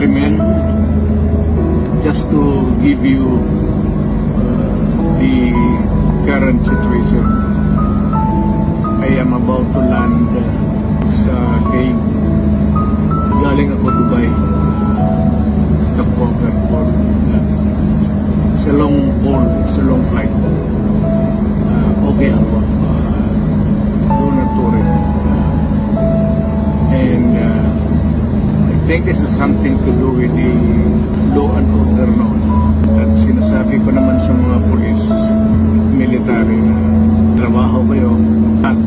countrymen, just to give you the current situation. I am about to land sa gate. Galing ako Dubai, stopover for it's a long haul, it's a long flight. Okay ako, doon na touring. And I think this is something to do with the law and order noon. At sinasabi ko naman sa mga polis, military na trabaho kayo at